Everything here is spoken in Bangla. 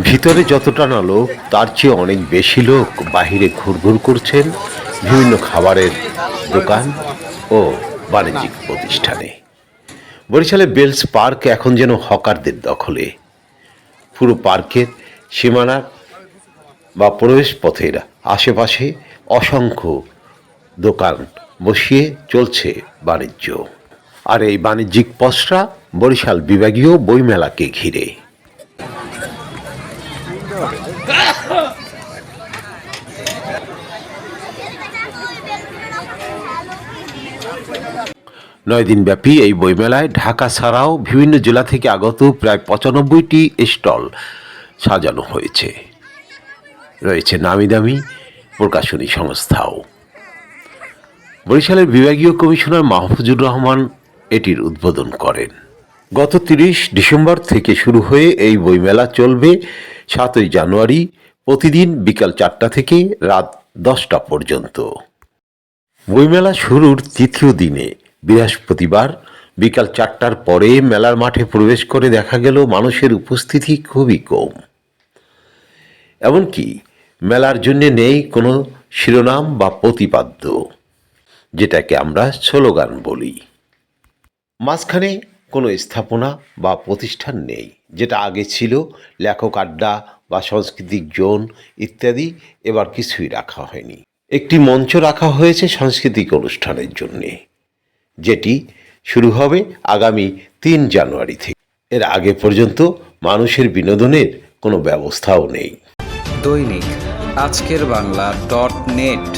ভিতরে যতটা না লোক তার চেয়ে অনেক বেশি লোক বাহিরে ঘুরঘুর করছেন বিভিন্ন খাবারের দোকান ও বাণিজ্যিক প্রতিষ্ঠানে। বরিশালে বেলস পার্ক এখন যেন হকারদের দখলে। পুরো পার্কের সীমানা বা প্রবেশ পথের আশেপাশে অসংখ্য দোকান বসিয়ে চলছে বাণিজ্য। আর এই বাণিজ্যিক পসরা বরিশাল বিভাগীয় বইমেলাকে ঘিরে। 9 দিনব্যাপী এই বইমেলায় ঢাকা ছাড়াও বিভিন্ন জেলা থেকে আগত প্রায় 95টি স্টল সাজানো হয়েছে। রয়েছে নামি দামি প্রকাশনী সংস্থাও। বরিশালের বিভাগীয় কমিশনার মাহফুজুর রহমান এটির উদ্বোধন করেন। গত 30 ডিসেম্বর থেকে শুরু হয়ে এই বইমেলা চলবে 7 জানুয়ারি প্রতিদিন বিকাল 4টা থেকে রাত 10টা পর্যন্ত। বইমেলা শুরুর তৃতীয় দিনে বৃহস্পতিবার বিকাল 4টার পরে মেলার মাঠে প্রবেশ করে দেখা গেল মানুষের উপস্থিতি খুবই কম। এমনকি মেলার জন্য নেই কোনো শিরোনাম বা প্রতিপাদ্য, যেটাকে আমরা স্লোগান বলি। মাঝখানে কোনো স্থাপনা বা প্রতিষ্ঠান নেই, যেটা আগে ছিল লেখক আড্ডা বা সাংস্কৃতিক জোন ইত্যাদি। এবার কিছুই রাখা হয়নি। একটি মঞ্চ রাখা হয়েছে সাংস্কৃতিক অনুষ্ঠানের জন্যে, যেটি শুরু হবে আগামী 3 জানুয়ারি থেকে। এর আগে পর্যন্ত মানুষের বিনোদনের কোনো ব্যবস্থাও নেই। দৈনিক আজকের বাংলা .net